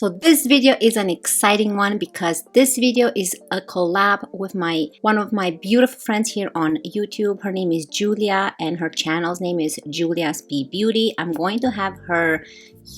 So this video is an exciting one because this video is a collab with one of my beautiful friends here on YouTube. Her name is Julia and her channel's name is Julia's Bee Beauty. I'm going to have her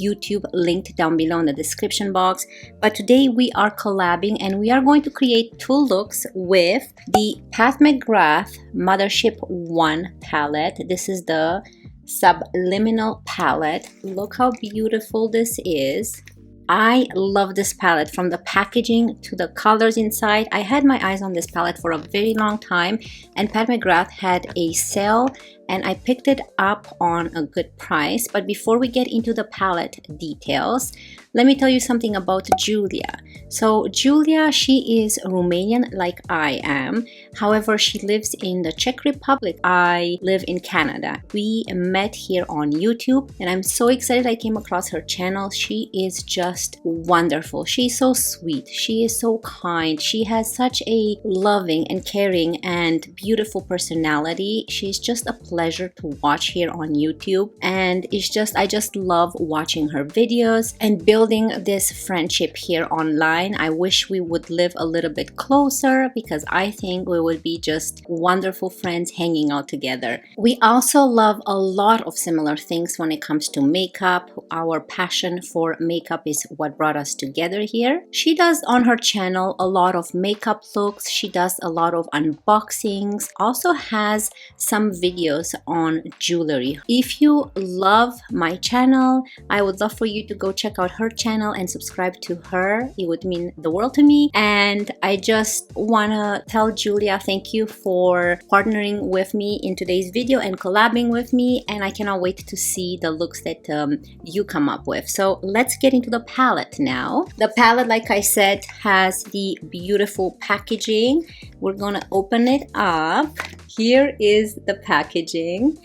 YouTube linked down below in the description box. But today we are collabing and we are going to create two looks with the Pat McGrath Mothership 1 palette. This is the Subliminal palette. Look how beautiful this is. I love this palette, from the packaging to the colors inside. I had my eyes on this palette for a very long time, and Pat McGrath had a sale and I picked it up on a good price. But before we get into the palette details, let me tell you something about Julia. So Julia, she is Romanian like I am. However, she lives in the Czech Republic. I live in Canada. We met here on YouTube and I'm so excited I came across her channel. She is just wonderful. She's so sweet. She is so kind. She has such a loving and caring and beautiful personality. She's just a pleasure to watch here on YouTube, and I just love watching her videos and building this friendship here online. I wish we would live a little bit closer because I think we would be just wonderful friends hanging out together. We also love a lot of similar things when it comes to makeup. Our passion for makeup is what brought us together here. She does on her channel a lot of makeup looks. She does a lot of unboxings, also has some videos on jewelry. If you love my channel, I would love for you to go check out her channel and subscribe to her. It would mean the world to me. And I just want to tell Julia thank you for partnering with me in today's video and collabing with me, and I cannot wait to see the looks that you come up with. So let's get into the palette now. The palette, like I said, has the beautiful packaging. We're gonna open it up. Here is the packaging,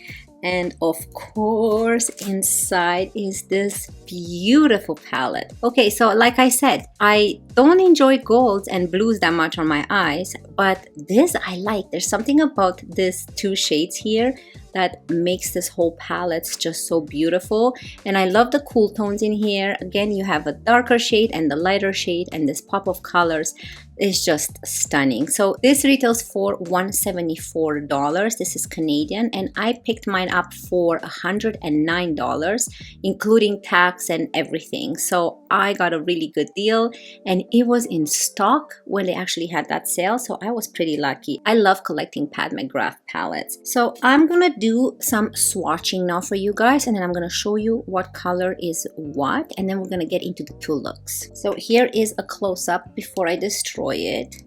and of course inside is this beautiful palette. Okay, so like I said, I don't enjoy golds and blues that much on my eyes, but this I like. There's something about these two shades here that makes this whole palette just so beautiful, and I love the cool tones in here. Again, you have a darker shade and the lighter shade, and this pop of colors is just stunning. So this retails for $174. This is Canadian, and I picked mine up for $109, including tax and everything. So I got a really good deal, and it was in stock when they actually had that sale, so I was pretty lucky. I love collecting Pat McGrath palettes. So I'm gonna do some swatching now for you guys, and then I'm gonna show you what color is what, and then we're gonna get into the two looks. So here is a close-up before I destroy it.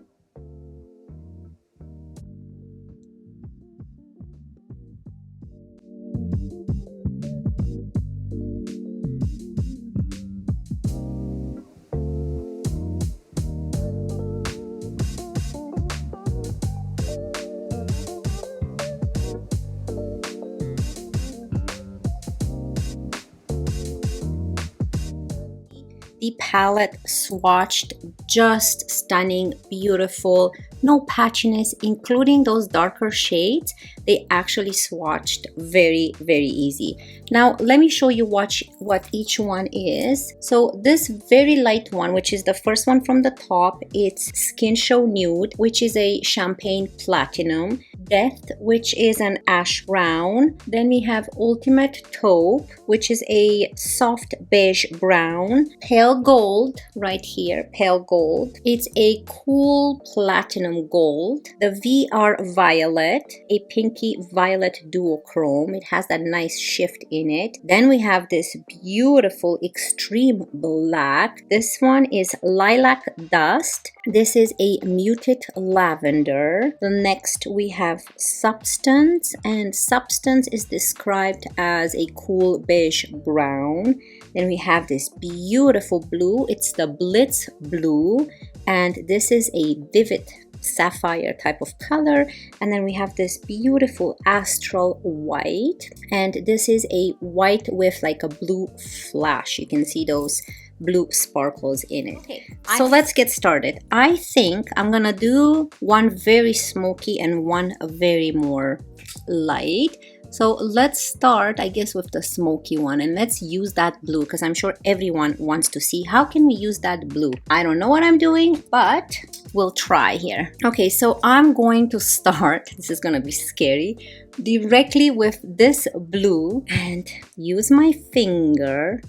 The palette swatched, just stunning, beautiful, no patchiness, including those darker shades. They actually swatched very, very easy. Now let me show you what each one is. So this very light one, which is the first one from the top, it's Skin Show Nude, which is a champagne platinum. Death, which is an ash brown. Then we have Ultimate Taupe, which is a soft beige brown. Pale Gold, right here, pale gold. It's a cool platinum gold. The VR Violet, a pinky violet duochrome. It has that nice shift in it. Then we have this beautiful extreme black. This one is Lilac Dust. This is a muted lavender. The next we have Substance, and Substance is described as a cool beige brown. Then we have this beautiful blue. It's the Blitz Blue, and this is a vivid sapphire type of color. And then we have this beautiful Astral White, and this is a white with like a blue flash. You can see those blue sparkles in it. Okay, so let's get started. I think I'm gonna do one very smoky and one very more light. So let's start, I guess, with the smoky one, and let's use that blue because I'm sure everyone wants to see how can we use that blue. I don't know what I'm doing, but we'll try here. Okay, so I'm going to start, this is gonna be scary, directly with this blue and use my finger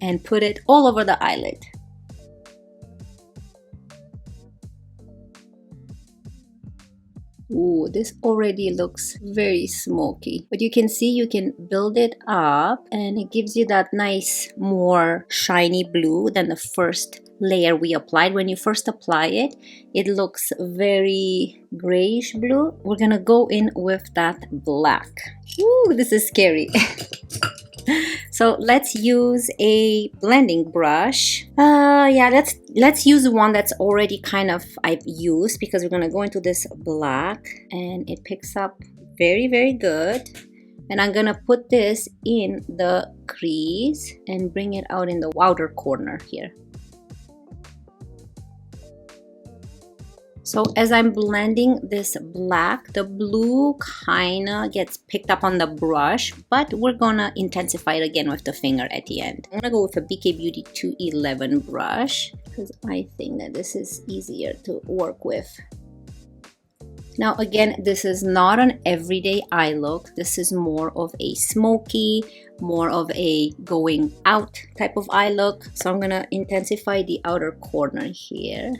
and put it all over the eyelid. Ooh, this already looks very smoky. But you can see you can build it up and it gives you that nice, more shiny blue than the first layer we applied. When you first apply it, it looks very grayish blue. We're gonna go in with that black. Ooh, this is scary. So let's use a blending brush. Yeah, let's use one that's already kind of I've used because we're gonna go into this black and it picks up very, very good. And I'm gonna put this in the crease and bring it out in the outer corner here. So as I'm blending this black, the blue kinda gets picked up on the brush, but we're gonna intensify it again with the finger at the end. I'm gonna go with a BK Beauty 211 brush because I think that this is easier to work with. Now again, this is not an everyday eye look. This is more of a smoky, more of a going out type of eye look. So I'm gonna intensify the outer corner here.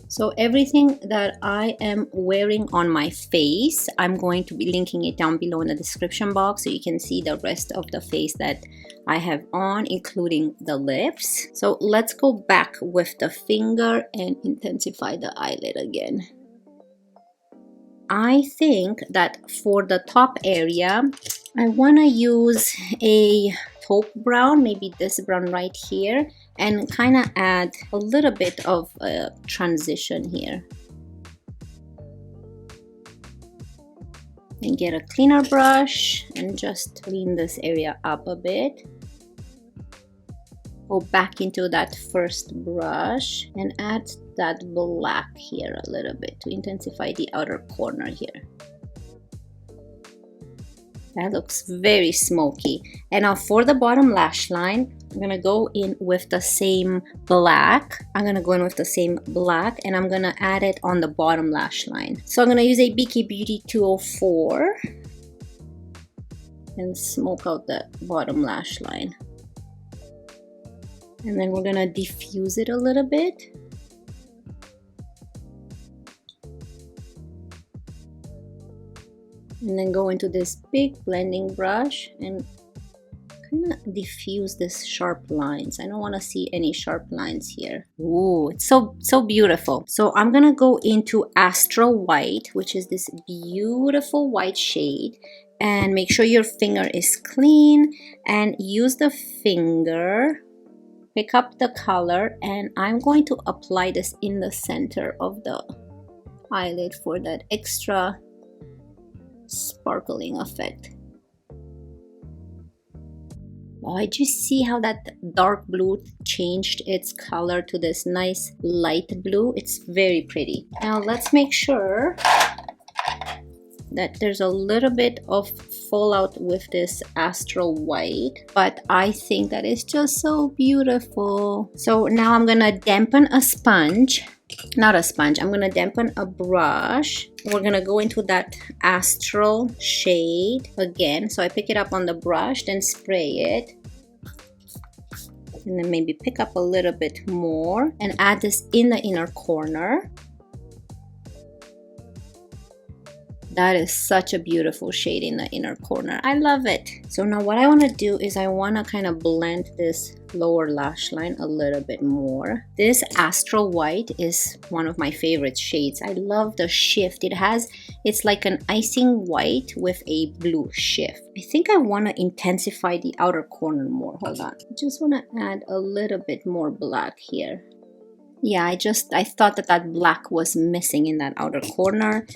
So everything that I am wearing on my face, I'm going to be linking it down below in the description box so you can see the rest of the face that I have on, including the lips. So let's go back with the finger and intensify the eyelid again. I think that for the top area, I want to use a taupe brown, maybe this brown right here, and kind of add a little bit of a transition here. And get a cleaner brush and just clean this area up a bit. Go back into that first brush and add that black here a little bit to intensify the outer corner here. That looks very smoky. And now for the bottom lash line, I'm gonna go in with the same black. I'm gonna go in with the same black and I'm gonna add it on the bottom lash line. So I'm gonna use a BK Beauty 204 and smoke out the bottom lash line. And then we're gonna diffuse it a little bit. And then go into this big blending brush and kind of diffuse this sharp lines. I don't want to see any sharp lines here. Ooh, it's so beautiful. So I'm gonna go into Astral White, which is this beautiful white shade, and make sure your finger is clean and use the finger, pick up the color, and I'm going to apply this in the center of the eyelid for that extra sparkling effect. Oh, did you see how that dark blue changed its color to this nice light blue? It's very pretty. Now let's make sure that there's a little bit of fallout with this Astral White, but I think that is just so beautiful. So now I'm gonna dampen a sponge. Not a sponge, I'm gonna dampen a brush. We're gonna go into that Astral shade again. So I pick it up on the brush, then spray it. And then maybe pick up a little bit more and add this in the inner corner. That is such a beautiful shade in the inner corner. I love it. So now what I want to do is I want to kind of blend this lower lash line a little bit more. This Astral White is one of my favorite shades. I love the shift. It's like an icing white with a blue shift. I think I want to intensify the outer corner more. Hold on. I just want to add a little bit more black here. Yeah, I thought that black was missing in that outer corner.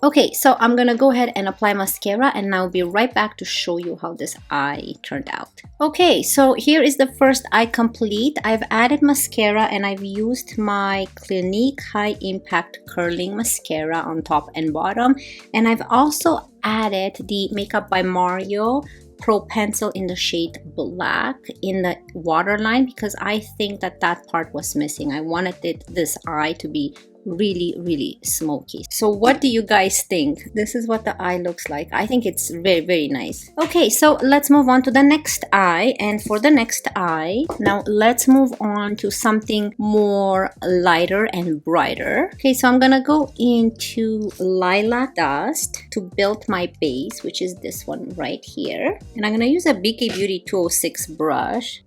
Okay, so I'm gonna go ahead and apply mascara, and I'll be right back to show you how this eye turned out. Okay, so here is the first eye complete. I've added mascara and I've used my Clinique High Impact Curling Mascara on top and bottom. And I've also added the Makeup by Mario Pro Pencil in the shade Black in the waterline because I think that part was missing. I wanted this eye to be really smoky. So what do you guys think? This is what the eye looks like. I think it's very nice. Okay, so let's move on to the next eye. And for the next eye, now let's move on to something more lighter and brighter. Okay, so I'm gonna go into Lilac Dust to build my base, which is this one right here. And I'm gonna use a BK Beauty 206 brush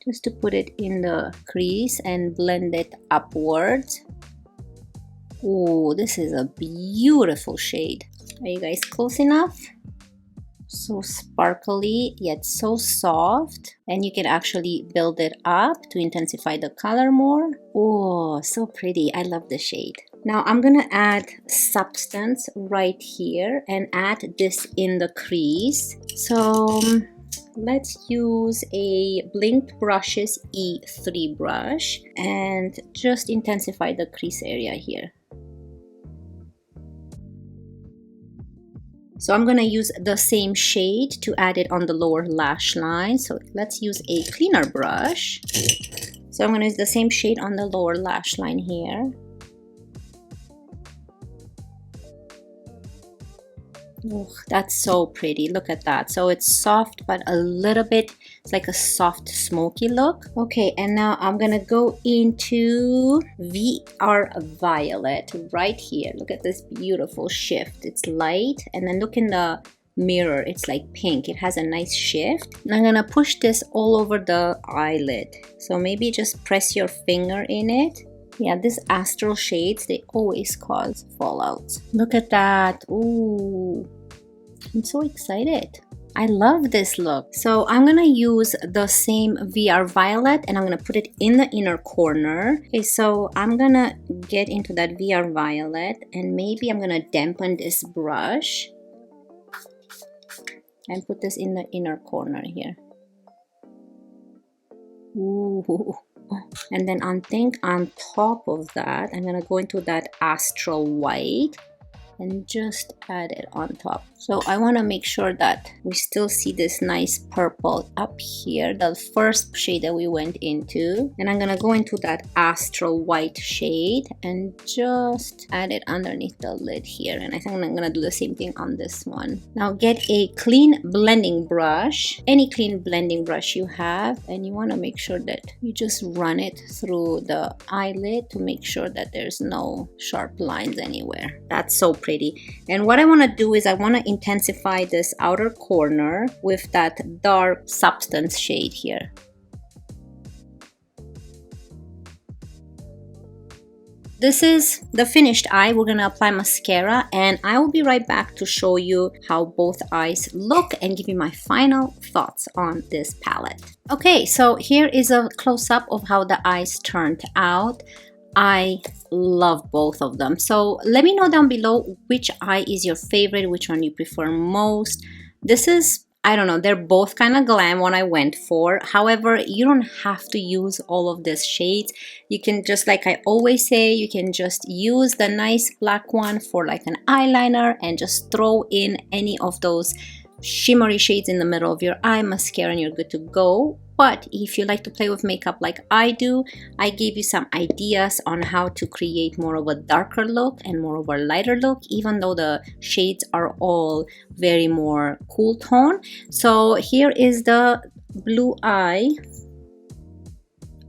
just to put it in the crease and blend it upwards. Oh, this is a beautiful shade. Are you guys close enough? So sparkly yet so soft, and you can actually build it up to intensify the color more. Oh, so pretty. I love the shade. Now I'm gonna add substance right here and add this in the crease. So let's use a Blinked Brushes E3 brush and just intensify the crease area here. So I'm gonna use the same shade to add it on the lower lash line. So let's use a cleaner brush. So I'm gonna use the same shade on the lower lash line here. Oh, that's so pretty. Look at that. So it's soft, but a little bit, it's like a soft smoky look. Okay, and now I'm gonna go into VR Violet right here. Look at this beautiful shift. It's light, and then look in the mirror, it's like pink. It has a nice shift. And I'm gonna push this all over the eyelid. So maybe just press your finger in it. Yeah, these astral shades, they always cause fallouts. Look at that. Ooh, I'm so excited. I love this look. So I'm gonna use the same VR Violet and I'm gonna put it in the inner corner. Okay, so I'm gonna get into that VR Violet and maybe I'm gonna dampen this brush and put this in the inner corner here. Ooh. And then on top of that, I'm gonna go into that astral white and just add it on top. So I want to make sure that we still see this nice purple up here, the first shade that we went into. And I'm gonna go into that astral white shade and just add it underneath the lid here. And I think I'm gonna do the same thing on this one. Now get a clean blending brush, any clean blending brush you have, and you want to make sure that you just run it through the eyelid to make sure that there's no sharp lines anywhere. That's so pretty. And what I want to do is I want to intensify this outer corner with that dark substance shade here. This is the finished eye. We're gonna apply mascara and I will be right back to show you how both eyes look and give you my final thoughts on this palette. Okay, so here is a close-up of how the eyes turned out. I love both of them. So let me know down below which eye is your favorite, which one you prefer most. This is, I don't know, they're both kind of glam what I went for. However, you don't have to use all of these shades. You can just, like I always say, you can just use the nice black one for like an eyeliner and just throw in any of those shimmery shades in the middle of your eye mascara and you're good to go. But if you like to play with makeup like I do, I gave you some ideas on how to create more of a darker look and more of a lighter look, even though the shades are all very more cool tone. So here is the blue eye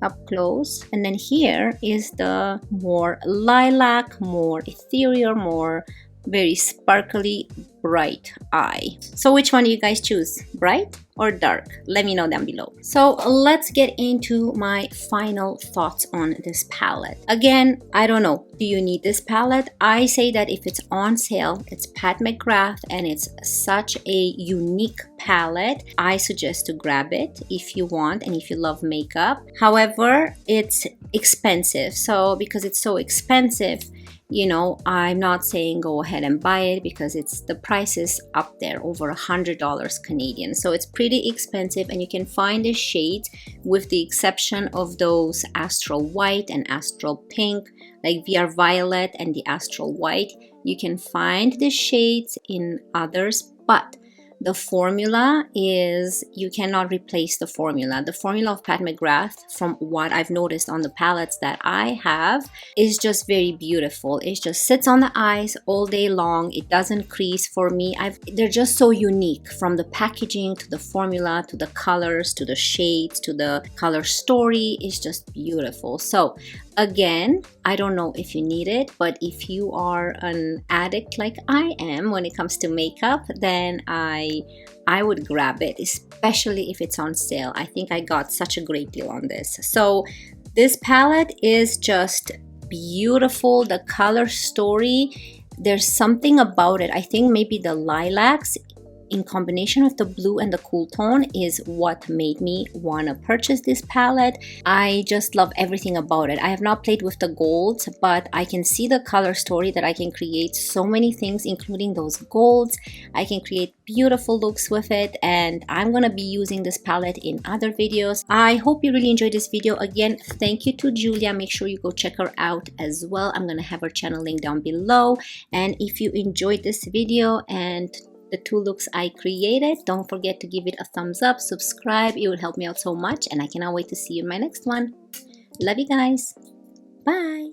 up close, and then here is the more lilac, more ethereal, more very sparkly bright eye. So which one do you guys choose, bright or dark? Let me know down below. So let's get into my final thoughts on this palette. Again, I don't know, do you need this palette? I say that if it's on sale, it's Pat McGrath and it's such a unique palette, I suggest to grab it if you want and if you love makeup. However, it's expensive. So because it's so expensive, you know, I'm not saying go ahead and buy it because the price is up there, over $100 Canadian. So it's pretty expensive, and you can find the shades, with the exception of those Astral White and Astral Pink, like VR Violet and the Astral White. You can find the shades in others, but the formula is, you cannot replace the formula. The formula of Pat McGrath, from what I've noticed on the palettes that I have, is just very beautiful. It just sits on the eyes all day long. It doesn't crease for me. They're just so unique, from the packaging to the formula to the colors to the shades to the color story. It's just beautiful. So again, I don't know if you need it, but if you are an addict like I am when it comes to makeup, then I would grab it, especially if it's on sale. I think I got such a great deal on this. So this palette is just beautiful. The color story, there's something about it. I think maybe the lilacs in combination with the blue and the cool tone is what made me want to purchase this palette. I just love everything about it. I have not played with the golds, but I can see the color story that I can create so many things, including those golds. I can create beautiful looks with it, and I'm gonna be using this palette in other videos. I hope you really enjoyed this video. Again, thank you to Julia. Make sure you go check her out as well. I'm gonna have her channel link down below. And if you enjoyed this video and the 2 looks I created, don't forget to give it a thumbs up, subscribe. It would help me out so much, and I cannot wait to see you in my next one. Love you guys. Bye.